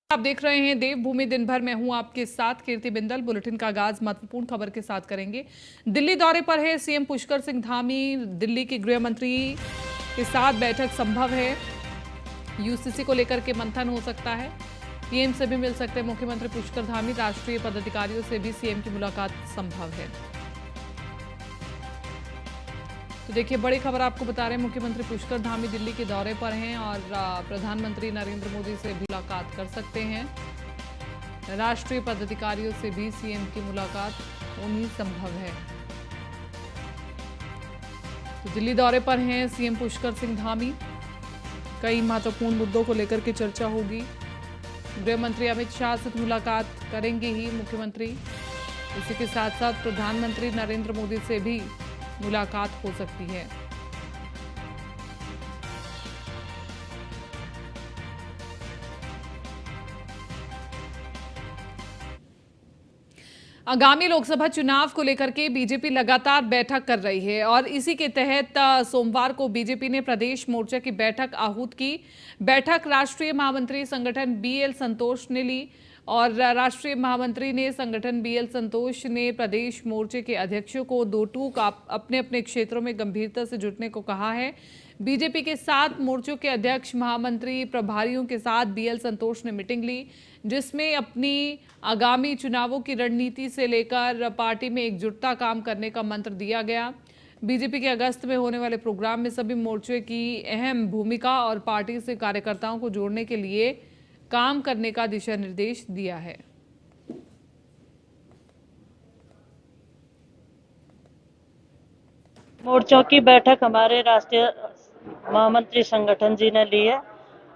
आप देख रहे हैं देवभूमि दिन भर। मैं हूं आपके साथ कीर्ति बिंदल। बुलेटिन का आगाज महत्वपूर्ण खबर के साथ करेंगे। दिल्ली दौरे पर है सीएम पुष्कर सिंह धामी। दिल्ली के गृह मंत्री के साथ बैठक संभव है। यूसीसी को लेकर के मंथन हो सकता है। पीएम से भी मिल सकते हैं मुख्यमंत्री पुष्कर धामी। राष्ट्रीय पदाधिकारियों से भी सीएम की मुलाकात संभव है। तो देखिए, बड़ी खबर आपको बता रहे हैं। मुख्यमंत्री पुष्कर धामी दिल्ली के दौरे पर हैं और प्रधानमंत्री नरेंद्र मोदी से भी मुलाकात कर सकते हैं। राष्ट्रीय पदाधिकारियों से भी सीएम की मुलाकात होनी संभव है। तो दिल्ली दौरे पर हैं सीएम पुष्कर सिंह धामी। कई महत्वपूर्ण मुद्दों को लेकर के चर्चा होगी। गृह मंत्री अमित शाह से मुलाकात करेंगे ही मुख्यमंत्री। इसी के साथ साथ प्रधानमंत्री नरेंद्र मोदी से भी मुलाकात हो सकती है। आगामी लोकसभा चुनाव को लेकर के बीजेपी लगातार बैठक कर रही है और इसी के तहत सोमवार को बीजेपी ने प्रदेश मोर्चा की बैठक आहूत की। बैठक राष्ट्रीय महामंत्री संगठन बीएल संतोष ने ली और राष्ट्रीय महामंत्री ने संगठन बीएल संतोष ने प्रदेश मोर्चे के अध्यक्षों को दो टूक अपने अपने क्षेत्रों में गंभीरता से जुटने को कहा है। बीजेपी के 7 मोर्चों के अध्यक्ष महामंत्री प्रभारियों के साथ बीएल संतोष ने मीटिंग ली, जिसमें अपनी आगामी चुनावों की रणनीति से लेकर पार्टी में एकजुटता काम करने का मंत्र दिया गया। बीजेपी के अगस्त में होने वाले प्रोग्राम में सभी मोर्चे की अहम भूमिका और पार्टी से कार्यकर्ताओं को जोड़ने के लिए काम करने का दिशा निर्देश दिया है। मोर्चों की बैठक हमारे राष्ट्रीय महामंत्री संगठन जी ने ली है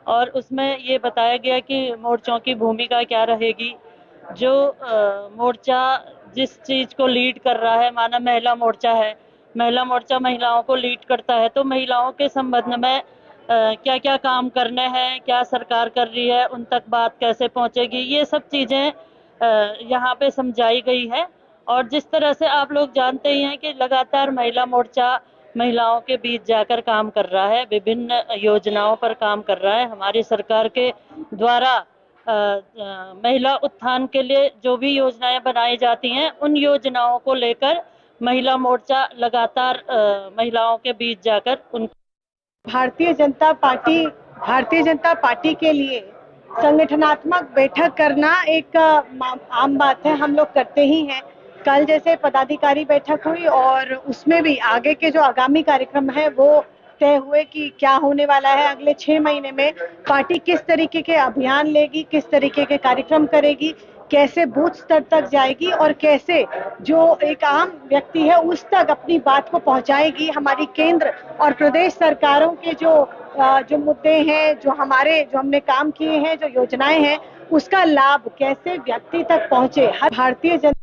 और उसमें ये बताया गया कि मोर्चों की भूमिका क्या रहेगी। जो मोर्चा जिस चीज को लीड कर रहा है, माना महिला मोर्चा है, महिला मोर्चा महिलाओं को लीड करता है, तो महिलाओं के संबंध में क्या क्या काम करने हैं, क्या सरकार कर रही है, उन तक बात कैसे पहुंचेगी, ये सब चीजें यहाँ पे समझाई गई है। और जिस तरह से आप लोग जानते ही हैं कि लगातार महिला मोर्चा महिलाओं के बीच जाकर काम कर रहा है, विभिन्न योजनाओं पर काम कर रहा है। हमारी सरकार के द्वारा महिला उत्थान के लिए जो भी योजनाएं बनाई जाती हैं, उन योजनाओं को लेकर महिला मोर्चा लगातार महिलाओं के बीच जाकर उन भारतीय जनता पार्टी के लिए संगठनात्मक बैठक करना एक आम बात है, हम लोग करते ही हैं। कल जैसे पदाधिकारी बैठक हुई और उसमें भी आगे के जो आगामी कार्यक्रम है वो तय हुए कि क्या होने वाला है। अगले 6 महीने में पार्टी किस तरीके के अभियान लेगी, किस तरीके के कार्यक्रम करेगी, कैसे बूथ स्तर तक जाएगी और कैसे जो एक आम व्यक्ति है उस तक अपनी बात को पहुंचाएगी। हमारी केंद्र और प्रदेश सरकारों के जो मुद्दे हैं, जो हमने काम किए हैं, जो योजनाएं हैं, उसका लाभ कैसे व्यक्ति तक पहुंचे। हर भारतीय जनता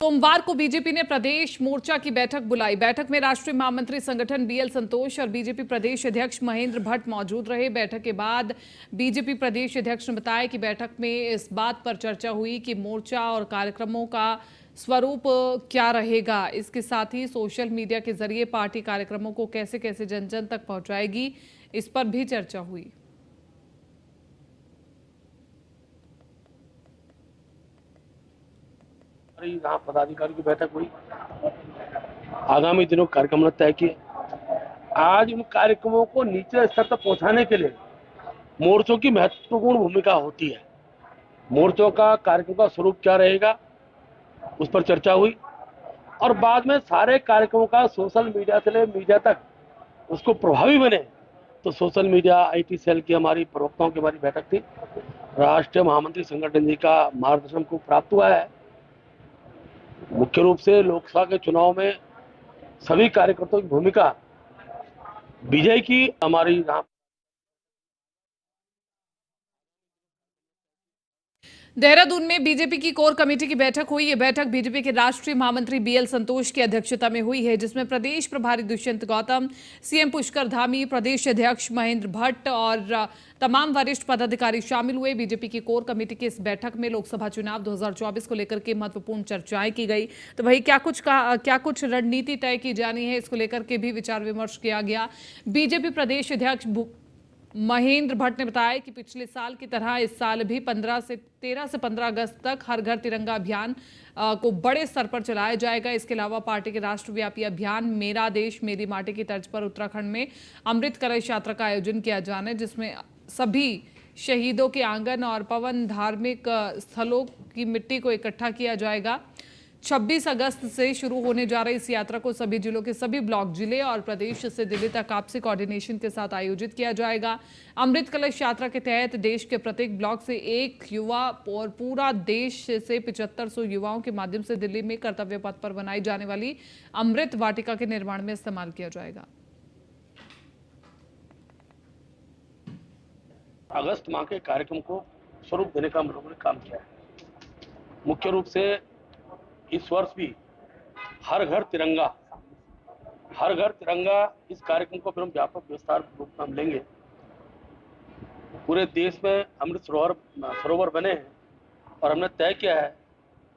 सोमवार को बीजेपी ने प्रदेश मोर्चा की बैठक बुलाई। बैठक में राष्ट्रीय महामंत्री संगठन बीएल संतोष और बीजेपी प्रदेश अध्यक्ष महेंद्र भट्ट मौजूद रहे। बैठक के बाद बीजेपी प्रदेश अध्यक्ष ने बताया कि बैठक में इस बात पर चर्चा हुई कि मोर्चा और कार्यक्रमों का स्वरूप क्या रहेगा। इसके साथ ही सोशल मीडिया के जरिए पार्टी कार्यक्रमों को कैसे कैसे जन जन तक पहुंचाएगी, इस पर भी चर्चा हुई। यहाँ पदाधिकारी की बैठक हुई, आगामी दिनों कार्यक्रम ने तय किए। आज उन कार्यक्रमों को निचले स्तर तक पहुंचाने के लिए मोर्चों की महत्वपूर्ण भूमिका होती है। मोर्चों का कार्यक्रम का स्वरूप क्या रहेगा, उस पर चर्चा हुई और बाद में सारे कार्यक्रमों का सोशल मीडिया से ले मीडिया तक उसको प्रभावी बने, तो सोशल मीडिया आईटी सेल की हमारी प्रवक्ताओं की हमारी बैठक थी। राष्ट्रीय महामंत्री संगठन जी का मार्गदर्शन को प्राप्त हुआ है। मुख्य रूप से लोकसभा के चुनाव में सभी कार्यकर्ताओं की भूमिका विजय की हमारी यहाँ देहरादून में बीजेपी की कोर कमेटी की बैठक हुई। ये बैठक बीजेपी के राष्ट्रीय महामंत्री बीएल संतोष की अध्यक्षता में हुई है, जिसमें प्रदेश प्रभारी दुष्यंत गौतम, सीएम पुष्कर धामी, प्रदेश अध्यक्ष महेंद्र भट्ट और तमाम वरिष्ठ पदाधिकारी शामिल हुए। बीजेपी की कोर कमेटी की इस बैठक में लोकसभा चुनाव 2024 को लेकर के महत्वपूर्ण चर्चाएं की गई। तो भाई क्या कुछ रणनीति तय की जानी है, इसको लेकर के भी विचार विमर्श किया गया। बीजेपी प्रदेश अध्यक्ष महेंद्र भट्ट ने बताया कि पिछले साल की तरह इस साल भी 13 से 15 अगस्त तक हर घर तिरंगा अभियान को बड़े स्तर पर चलाया जाएगा। इसके अलावा पार्टी के राष्ट्रव्यापी अभियान मेरा देश मेरी माटी की तर्ज पर उत्तराखंड में अमृत कलश यात्रा का आयोजन किया जाना है, जिसमें सभी शहीदों के आंगन और पवन धार्मिक स्थलों की मिट्टी को इकट्ठा किया जाएगा। 26 अगस्त से शुरू होने जा रही इस यात्रा को सभी जिलों के सभी ब्लॉक जिले और प्रदेश से दिल्ली तक आपसी कोऑर्डिनेशन के साथ आयोजित किया जाएगा। अमृत कलश यात्रा के तहत देश के प्रत्येक ब्लॉक से एक युवा और पूरा देश से 7500 युवाओं के माध्यम से दिल्ली में कर्तव्य पथ पर बनाई जाने वाली अमृत वाटिका के निर्माण में इस्तेमाल किया जाएगा। अगस्त माह के कार्यक्रम को स्वरूप देने का हम लोगों ने काम किया है। मुख्य रूप से इस वर्ष भी हर घर तिरंगा इस कार्यक्रम को फिर हम व्यापक विस्तार रूप में हम लेंगे। पूरे देश में अमृत सरोवर बने हैं और हमने तय किया है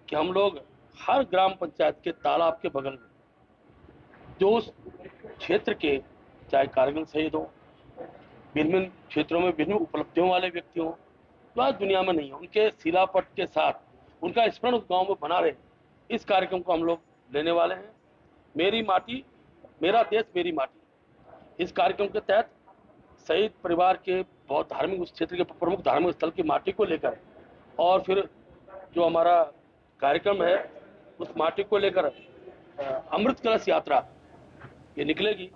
कि हम लोग हर ग्राम पंचायत के तालाब के बगल में जो उस क्षेत्र के चाहे कारगिल शहीद हो, विभिन्न क्षेत्रों में विभिन्न उपलब्धियों वाले व्यक्ति हों, जो आज दुनिया में नहीं है, उनके शिलापट के साथ उनका स्मरण उस गाँव में बना रहे, इस कार्यक्रम को हम लोग लेने वाले हैं। मेरी माटी मेरा देश मेरी माटी, इस कार्यक्रम के तहत शहीद परिवार के बहुत धार्मिक उस क्षेत्र के प्रमुख धार्मिक स्थल की माटी को लेकर और फिर जो हमारा कार्यक्रम है उस माटी को लेकर अमृत कलश यात्रा ये निकलेगी।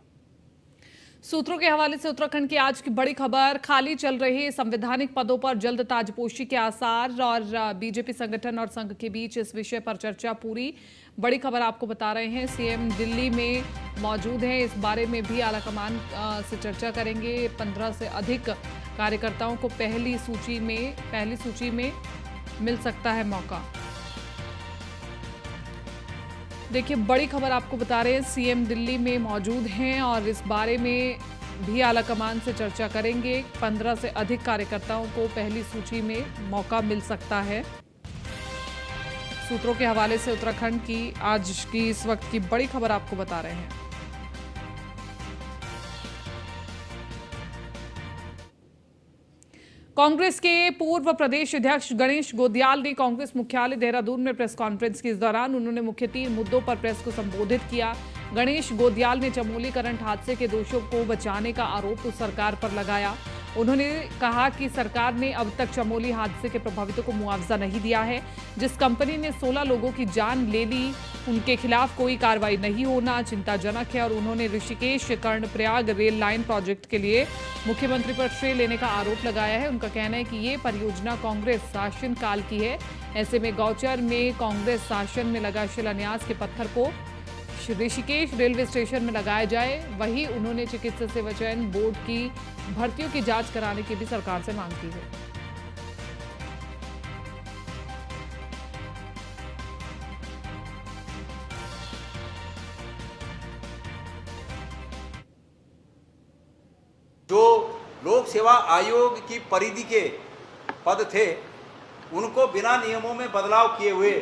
सूत्रों के हवाले से उत्तराखंड की आज की बड़ी खबर, खाली चल रहे संवैधानिक पदों पर जल्द ताजपोशी के आसार और बीजेपी संगठन और संघ के बीच इस विषय पर चर्चा पूरी। बड़ी खबर आपको बता रहे हैं, सीएम दिल्ली में मौजूद हैं, इस बारे में भी आलाकमान से चर्चा करेंगे। 15 से अधिक कार्यकर्ताओं को पहली सूची में मिल सकता है मौका। देखिए, बड़ी खबर आपको बता रहे हैं, सीएम दिल्ली में मौजूद हैं और इस बारे में भी आलाकमान से चर्चा करेंगे। 15 से अधिक कार्यकर्ताओं को पहली सूची में मौका मिल सकता है। सूत्रों के हवाले से उत्तराखंड की आज की इस वक्त की बड़ी खबर आपको बता रहे हैं। कांग्रेस के पूर्व प्रदेश अध्यक्ष गणेश गोदियाल ने कांग्रेस मुख्यालय देहरादून में प्रेस कॉन्फ्रेंस की। इस दौरान उन्होंने मुख्य 3 मुद्दों पर प्रेस को संबोधित किया। गणेश गोदियाल ने चमोली करंट हादसे के दोषियों को बचाने का आरोप उस सरकार पर लगाया। उन्होंने कहा कि सरकार ने अब तक चमोली हादसे के प्रभावितों को मुआवजा नहीं दिया है। जिस कंपनी ने 16 लोगों की जान ले ली, उनके खिलाफ कोई कार्रवाई नहीं होना चिंताजनक है। और उन्होंने Rishikesh Karnaprayag rail line project के लिए मुख्यमंत्री पर श्रेय लेने का आरोप लगाया है। उनका कहना है कि ये परियोजना कांग्रेस शासन काल की है। ऐसे में गौचर में कांग्रेस शासन में लगा शिलान्यास के पत्थर को ऋषिकेश रेलवे स्टेशन में लगाया जाए। वहीं उन्होंने चिकित्सा सेवा चयन बोर्ड की भर्तियों की जांच कराने की भी सरकार से मांग की है। जो लोक सेवा आयोग की परिधि के पद थे, उनको बिना नियमों में बदलाव किए हुए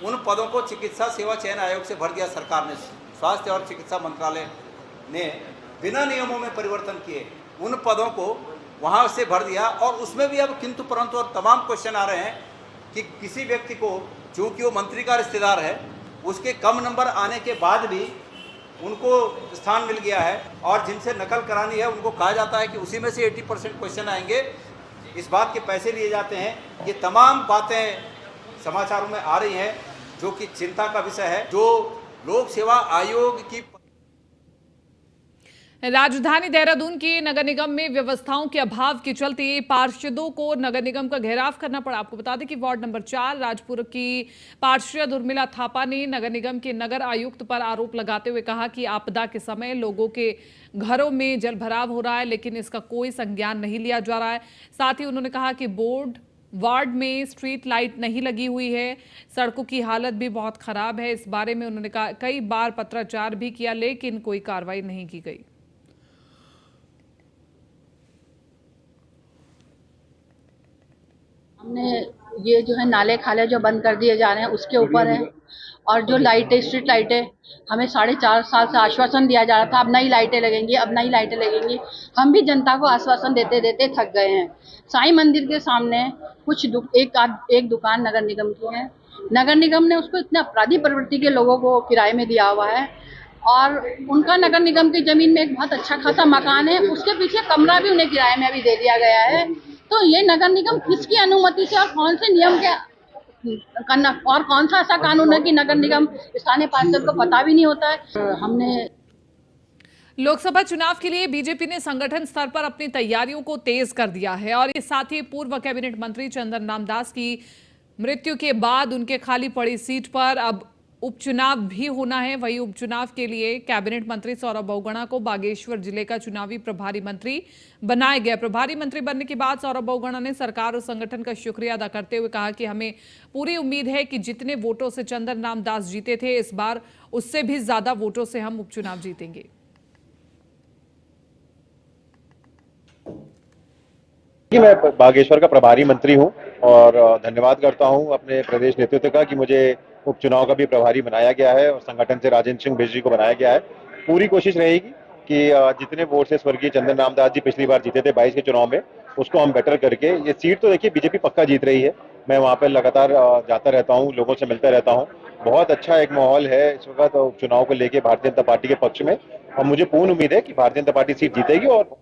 उन पदों को चिकित्सा सेवा चयन आयोग से भर दिया सरकार ने। स्वास्थ्य और चिकित्सा मंत्रालय ने बिना नियमों में परिवर्तन किए उन पदों को वहां से भर दिया। और उसमें भी अब किंतु परंतु और तमाम क्वेश्चन आ रहे हैं कि किसी व्यक्ति को, चूंकि वो मंत्री का रिश्तेदार है, उसके कम नंबर आने के बाद भी उनको स्थान मिल गया है। और जिनसे नकल करानी है उनको कहा जाता है कि उसी में से 80% क्वेश्चन आएंगे, इस बात के पैसे लिए जाते हैं। ये तमाम बातें समाचारों में आ रही हैं जो कि चिंता का विषय है। जो लोक सेवा आयोग की राजधानी देहरादून के नगर निगम में व्यवस्थाओं के अभाव के चलते पार्षदों को नगर निगम का घेराव करना पड़ा। आपको बता दें कि वार्ड नंबर 4 राजपुर की पार्षद उर्मिला थापा ने नगर निगम के नगर आयुक्त पर आरोप लगाते हुए कहा कि आपदा के समय लोगों के घरों में जलभराव हो रहा है, लेकिन इसका कोई संज्ञान नहीं लिया जा रहा है। साथ ही उन्होंने कहा कि वार्ड में स्ट्रीट लाइट नहीं लगी हुई है, सड़कों की हालत भी बहुत खराब है। इस बारे में उन्होंने कहा कई बार पत्राचार भी किया, लेकिन कोई कार्रवाई नहीं की गई। हमने ये जो है नाले खाले जो बंद कर दिए जा रहे हैं उसके ऊपर है। और जो लाइटें, स्ट्रीट लाइटें, हमें 4.5 साल से आश्वासन दिया जा रहा था अब नई लाइटें लगेंगी, अब नई लाइटें लगेंगी। हम भी जनता को आश्वासन देते देते थक गए हैं। साईं मंदिर के सामने कुछ एक दुकान नगर निगम की है। नगर निगम ने उसको इतना अपराधी प्रवृत्ति के लोगों को किराए में दिया हुआ है और उनका नगर निगम की जमीन में एक बहुत अच्छा खासा मकान है, उसके पीछे कमरा भी उन्हें किराए में अभी दे दिया गया है। तो ये नगर निगम किसकी अनुमति से और कौन से नियम के करना, और कौन सा ऐसा कानून है कि नगर निगम स्थानीय पार्षद को पता भी नहीं होता है। हमने लोकसभा चुनाव के लिए बीजेपी ने संगठन स्तर पर अपनी तैयारियों को तेज कर दिया है और इसके साथ ही पूर्व कैबिनेट मंत्री चंदन रामदास की मृत्यु के बाद उनके खाली पड़ी सीट पर अब उपचुनाव भी होना है। वहीं उपचुनाव के लिए कैबिनेट मंत्री सौरभ बहुगुणा को बागेश्वर जिले का चुनावी प्रभारी मंत्री बनाया गया। प्रभारी मंत्री बनने के बाद सौरभ बहुगुणा ने सरकार और संगठन का शुक्रिया अदा करते हुए कहा कि हमें पूरी उम्मीद है कि जितने वोटों से चंदन रामदास जीते थे, इस बार उससे भी ज्यादा वोटों से हम उपचुनाव जीतेंगे। मैं बागेश्वर का प्रभारी मंत्री हूं और धन्यवाद करता हूं अपने प्रदेश नेतृत्व का कि मुझे उपचुनाव का भी प्रभारी बनाया गया है और संगठन से राजेंद्र सिंह बिष्ट जी को बनाया गया है। पूरी कोशिश रहेगी कि जितने वोट से स्वर्गीय चंदन रामदास जी पिछली बार जीते थे 22 के चुनाव में, उसको हम बेटर करके, ये सीट तो देखिए बीजेपी पक्का जीत रही है। मैं वहां पर लगातार जाता रहता हूँ, लोगों से मिलता रहता हूँ। बहुत अच्छा एक माहौल है इस वक्त उपचुनाव को लेकर भारतीय जनता पार्टी के पक्ष में और मुझे पूर्ण उम्मीद है कि भारतीय जनता पार्टी सीट जीतेगी। और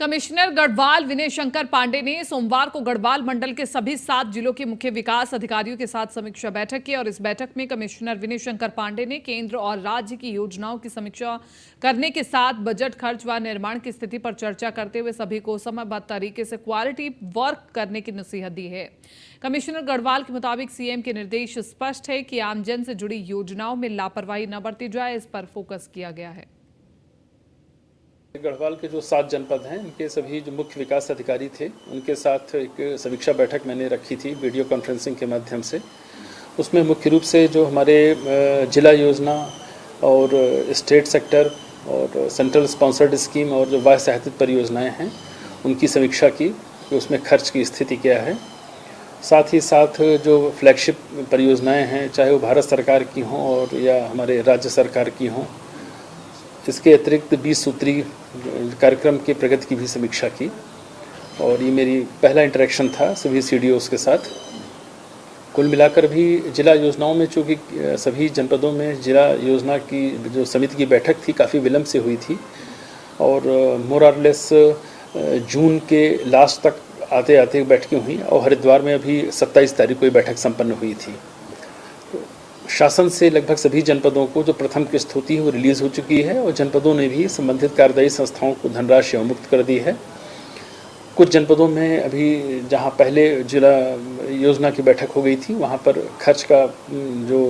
कमिश्नर गढ़वाल विनय शंकर पांडे ने सोमवार को गढ़वाल मंडल के सभी 7 जिलों के मुख्य विकास अधिकारियों के साथ समीक्षा बैठक की और इस बैठक में कमिश्नर विनय शंकर पांडे ने केंद्र और राज्य की योजनाओं की समीक्षा करने के साथ बजट खर्च व निर्माण की स्थिति पर चर्चा करते हुए सभी को समयबद्ध तरीके से क्वालिटी वर्क करने की नसीहत दी है। कमिश्नर गढ़वाल के मुताबिक सीएम के निर्देश स्पष्ट है कि आमजन से जुड़ी योजनाओं में लापरवाही न बरती जाए, इस पर फोकस किया गया है। गढ़वाल के जो 7 जनपद हैं, इनके सभी जो मुख्य विकास अधिकारी थे, उनके साथ एक समीक्षा बैठक मैंने रखी थी वीडियो कॉन्फ्रेंसिंग के माध्यम से। उसमें मुख्य रूप से जो हमारे जिला योजना और स्टेट सेक्टर और सेंट्रल स्पॉन्सर्ड स्कीम और जो वाह्य सहायतित परियोजनाएं हैं, उनकी समीक्षा की कि उसमें खर्च की स्थिति क्या है। साथ ही साथ जो फ्लैगशिप परियोजनाएँ हैं, चाहे वो भारत सरकार की हों और या हमारे राज्य सरकार की हों, इसके अतिरिक्त 20 सूत्री कार्यक्रम की प्रगति की भी समीक्षा की। और ये मेरी पहला इंटरेक्शन था सभी सीडीओस के साथ। कुल मिलाकर भी जिला योजनाओं में, चूँकि सभी जनपदों में जिला योजना की जो समिति की बैठक थी काफ़ी विलम्ब से हुई थी और मोर और लेस जून के लास्ट तक आते आते बैठकें हुई और हरिद्वार में अभी 27 तारीख को ये बैठक संपन्न हुई थी। शासन से लगभग सभी जनपदों को जो प्रथम किस्त होती है वो रिलीज़ हो चुकी है और जनपदों ने भी संबंधित कार्यदायी संस्थाओं को धनराशि अवमुक्त कर दी है। कुछ जनपदों में अभी जहां पहले जिला योजना की बैठक हो गई थी, वहां पर खर्च का जो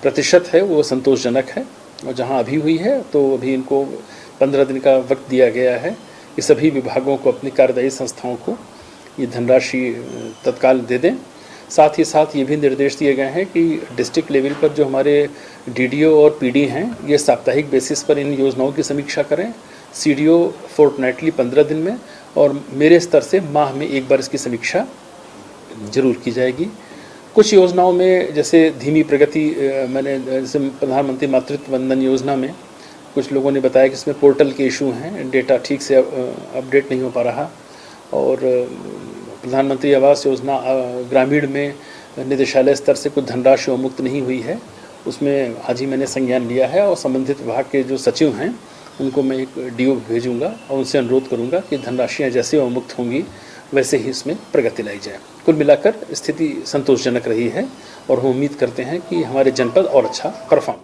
प्रतिशत है वो संतोषजनक है और जहां अभी हुई है तो अभी इनको 15 दिन का वक्त दिया गया है कि सभी विभागों को, अपनी कार्यदायी संस्थाओं को ये धनराशि तत्काल दे दें। साथ ही साथ ये भी निर्देश दिए गए हैं कि डिस्ट्रिक्ट लेवल पर जो हमारे डीडीओ और पीडी हैं, ये साप्ताहिक बेसिस पर इन योजनाओं की समीक्षा करें। सीडीओ फोर्टनाइटली 15 दिन में और मेरे स्तर से माह में एक बार इसकी समीक्षा जरूर की जाएगी। कुछ योजनाओं में जैसे धीमी प्रगति, मैंने जैसे प्रधानमंत्री मातृत्व वंदन योजना में कुछ लोगों ने बताया कि इसमें पोर्टल के इशू हैं, डेटा ठीक से अपडेट नहीं हो पा रहा। और प्रधानमंत्री आवास योजना ग्रामीण में निदेशालय स्तर से कुछ धनराशि अवमुक्त नहीं हुई है, उसमें आज ही मैंने संज्ञान लिया है और संबंधित विभाग के जो सचिव हैं उनको मैं एक डीओ भेजूंगा और उनसे अनुरोध करूंगा कि धनराशियाँ जैसे अवमुक्त होंगी वैसे ही इसमें प्रगति लाई जाए। कुल मिलाकर स्थिति संतोषजनक रही है और हम उम्मीद करते हैं कि हमारे जनपद और अच्छा परफॉर्म।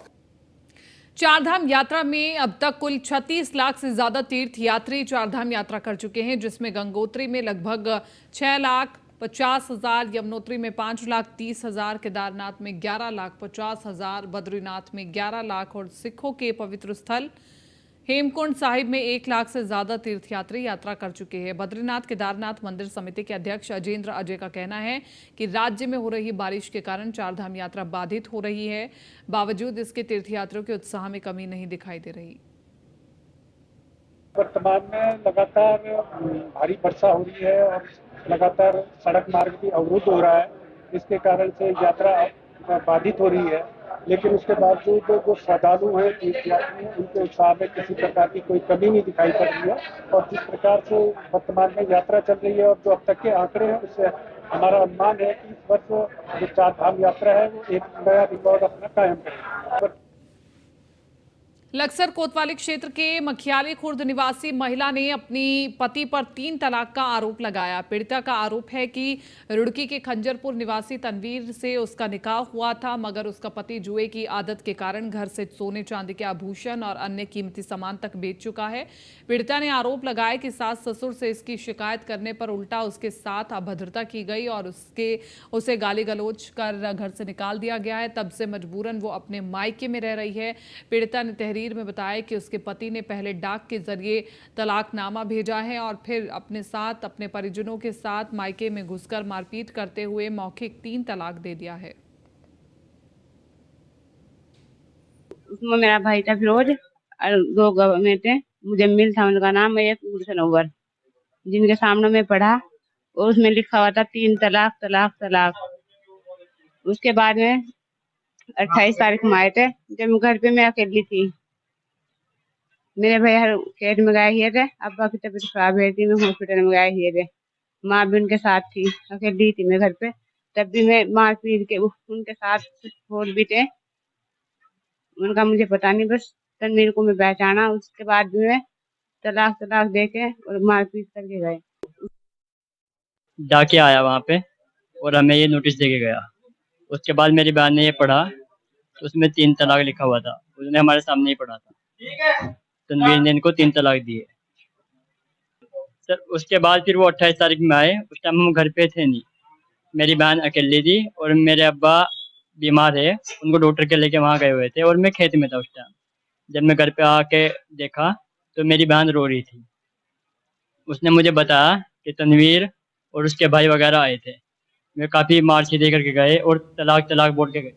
चारधाम यात्रा में अब तक कुल 36 लाख से ज्यादा तीर्थ यात्री चारधाम यात्रा कर चुके हैं, जिसमें गंगोत्री में लगभग 6,50,000, यमुनोत्री में 5,30,000, केदारनाथ में 11,50,000, बद्रीनाथ में 11 लाख और सिखों के पवित्र स्थल हेमकुंड साहिब में 1 लाख से ज्यादा तीर्थयात्री यात्रा कर चुके हैं। बद्रीनाथ केदारनाथ मंदिर समिति के अध्यक्ष अजेंद्र अजय का कहना है कि राज्य में हो रही बारिश के कारण चारधाम यात्रा बाधित हो रही है। बावजूद इसके तीर्थयात्रियों के उत्साह में कमी नहीं दिखाई दे रही। वर्तमान में लगातार भारी वर्षा हो रही है और लगातार सड़क मार्ग भी अवरुद्ध हो रहा है, इसके कारण से यात्रा बाधित हो रही है। लेकिन उसके बावजूद जो श्रद्धालु हैं, तीर्थयात्री हैं, उनके उत्साह में किसी प्रकार की कोई कमी नहीं दिखाई पड़ रही है। और जिस प्रकार से वर्तमान में यात्रा चल रही है और जो अब तक के आंकड़े हैं, उससे हमारा अनुमान है कि इस वर्ष जो 4 धाम यात्रा है वो एक नया रिकॉर्ड अपना कायम करेगी। लक्सर कोतवाली क्षेत्र के मखियाली खुर्द निवासी महिला ने अपनी पति पर 3 तलाक का आरोप लगाया। पीड़िता का आरोप है कि रुड़की के खंजरपुर निवासी तनवीर से उसका निकाह हुआ था, मगर उसका पति जुए की आदत के कारण घर से सोने चांदी के आभूषण और अन्य कीमती सामान तक बेच चुका है। पीड़िता ने आरोप लगाया कि सास ससुर से इसकी शिकायत करने पर उल्टा उसके साथ अभद्रता की गई और उसे गाली गलौज कर घर से निकाल दिया गया है। तब से मजबूरन वो अपने मायके में रह रही है। पीड़िता ने तहरीर में बताया कि उसके पति ने पहले डाक के जरिए तलाकनामा भेजा है और फिर अपने साथ अपने परिजनों के साथ मायके में घुसकर मारपीट करते हुए मौखिक 3 तलाक दे दिया है। उसमें मेरा भाई था फिरोज और 2 गवर्नमेंट थे, मुजम्मिल था उनका नाम, एक गुलशन अव्वल, जिनके सामने मैं पढ़ा और उसमें लिखा हुआ था 3 तलाक तलाक तलाक। उसके बाद में 28 तारीख में आए थे, जब घर पे मैं अकेली थी। मेरे भैया खेत में गए हुए थे, अब्बा की तबीयत खराब है थी, मैं हॉस्पिटल में गए हुए थे। माँ भी उनके साथ थी, अकेली थी मैं घर पे। तब भी मैं मार पीट के उनके साथ छोड़ भी थे। उनका मुझे पता नहीं, बस तनवीर को मैं पहचाना। उसके बाद भी मैं तलाक तलाक दे के और मारपीट करके गए। जाके आया वहाँ पे और हमें ये नोटिस दे के गया। उसके बाद मेरी बहन ने ये पढ़ा तो उसमें 3 तलाक लिखा हुआ था। उसने हमारे सामने ही पढ़ा था। तनवीर ने इनको 3 तलाक दिए। सर उसके बाद फिर वो 28 तारीख में आए। उस टाइम हम घर पे थे नहीं, मेरी बहन अकेली थी और मेरे अब्बा बीमार है, उनको डॉक्टर के लेके वहाँ गए हुए थे और मैं खेत में था उस टाइम। जब मैं घर पे आके देखा तो मेरी बहन रो रही थी। उसने मुझे बताया कि तनवीर और उसके भाई वगैरह आए थे। मैं काफ़ी मार दे करके गए और तलाक तलाक बोल के गए।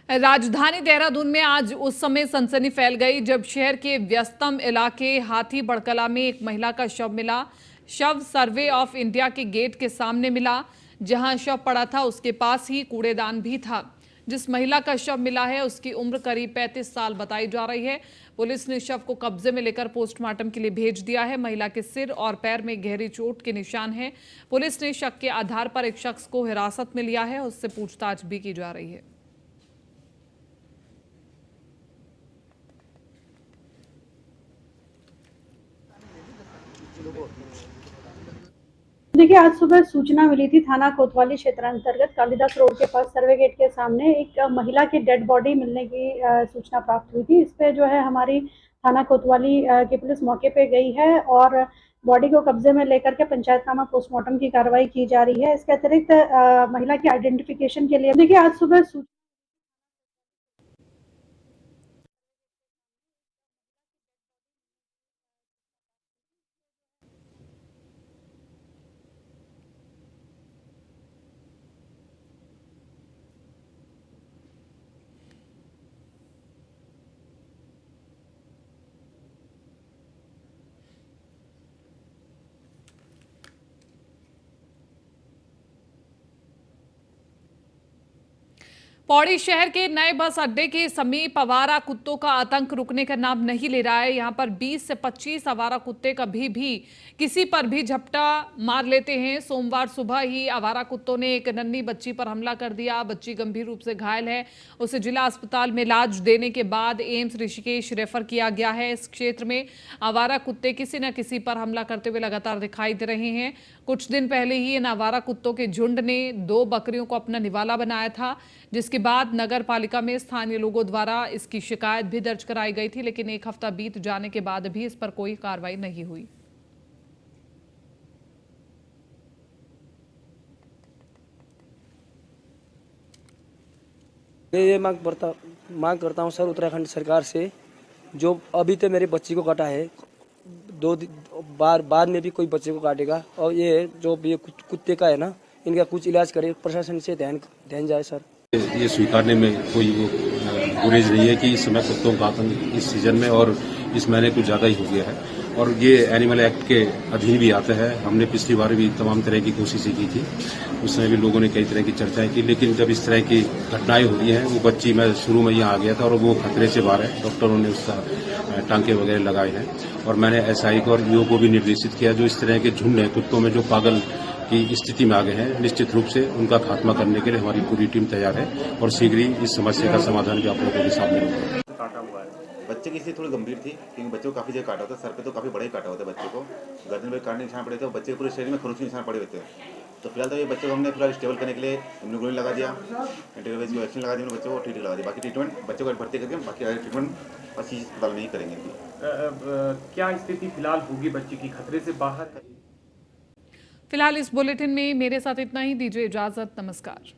राजधानी देहरादून में आज उस समय सनसनी फैल गई जब शहर के व्यस्तम इलाके हाथी बड़कला में एक महिला का शव मिला। शव सर्वे ऑफ इंडिया के गेट के सामने मिला। जहां शव पड़ा था उसके पास ही कूड़ेदान भी था। जिस महिला का शव मिला है उसकी उम्र करीब 35 साल बताई जा रही है। पुलिस ने शव को कब्जे में लेकर पोस्टमार्टम के लिए भेज दिया है। महिला के सिर और पैर में गहरी चोट के निशान हैं। पुलिस ने शक के आधार पर एक शख्स को हिरासत में लिया है, उससे पूछताछ भी की जा रही है। देखिए, आज सुबह सूचना मिली थी थाना कोतवाली क्षेत्र अंतर्गत कालिदास रोड के पास सर्वे गेट के सामने एक महिला की डेड बॉडी मिलने की सूचना प्राप्त हुई थी। इस पे जो है हमारी थाना कोतवाली की पुलिस मौके पे गई है और बॉडी को कब्जे में लेकर के पंचायतनामा पोस्टमार्टम की कार्रवाई की जा रही है। इसके अतिरिक्त महिला की आइडेंटिफिकेशन के लिए देखिए आज सुबह पौड़ी शहर के नए बस अड्डे के समीप आवारा कुत्तों का आतंक रुकने का नाम नहीं ले रहा है। यहां पर 20 से 25 आवारा कुत्ते कभी भी किसी पर भी झपटा मार लेते हैं। सोमवार सुबह ही आवारा कुत्तों ने एक नन्ही बच्ची पर हमला कर दिया। बच्ची गंभीर रूप से घायल है, उसे जिला अस्पताल में इलाज देने के बाद एम्स ऋषिकेश रेफर किया गया है। इस क्षेत्र में आवारा कुत्ते किसी न किसी पर हमला करते हुए लगातार दिखाई दे रहे हैं। कुछ दिन पहले ही इन आवारा कुत्तों के झुंड ने 2 बकरियों को अपना निवाला बनाया था, जिसके बाद नगर पालिका में स्थानीय लोगों द्वारा इसकी शिकायत भी दर्ज कराई गई थी, लेकिन 1 हफ्ता बीत जाने के बाद भी इस पर कोई कार्रवाई नहीं हुई। ये मांग करता हूँ सर उत्तराखंड सरकार से, जो अभी तक मेरे बच्ची को काटा है, 2 बार बाद में भी कोई बच्चे को काटेगा और ये जो ये कुत्ते का है ना, इनका कुछ इलाज करे, प्रशासन से ध्यान जाए सर। ये स्वीकारने में कोई गुरेज नहीं है कि इस समय कुत्तों का आतंक इस सीजन में और इस महीने कुछ ज़्यादा ही हो गया है। और ये एनिमल एक्ट के अधीन भी आता है। हमने पिछली बार भी तमाम तरह की कोशिशें की थी, उस समय भी लोगों ने कई तरह की चर्चाएं की, लेकिन जब इस तरह की घटनाएं हो रही हैं, वो बच्ची मैं शुरू में यहाँ आ गया था और वो खतरे से बाहर है, डॉक्टरों ने उसका टांके वगैरह लगाए हैं और मैंने एसआई को और ईओ को भी निर्देशित किया, जो इस तरह के झुंड है कुत्तों में जो पागल की स्थिति में आ गए हैं, निश्चित रूप से उनका खात्मा करने के लिए हमारी पूरी टीम तैयार है और शीघ्र ही इस समस्या का समाधान भी आप लोगों के सामने होगा। बच्चे की स्थिति थोड़ी गंभीर थी, क्योंकि बच्चे को काफी जगह काटा होता है, सर पे तो काफी बड़ा ही काटा होता है, बच्चे को गर्दन पे काटने निशान पड़े थे, बच्चे के पूरे शरीर में खरोंच के निशान पड़े हुए थे। तो फिलहाल तो ये बच्चे को हमने फिलहाल स्टेबल करने के लिए इम्यूनोग्लोबिन लगा दिया, एंटीरेबीज की वैक्सीन लगा दी, बच्चे को टीटी लगा दी। बाकी ट्रीटमेंट बच्चे को भर्ती करके बाकी ट्रीटमेंट अच्छी अस्पताल में ही करेंगे। क्या स्थिति फिलहाल होगी बच्ची की, खतरे से बाहर? फिलहाल इस बुलेटिन में मेरे साथ इतना ही। दीजिए इजाजत, नमस्कार।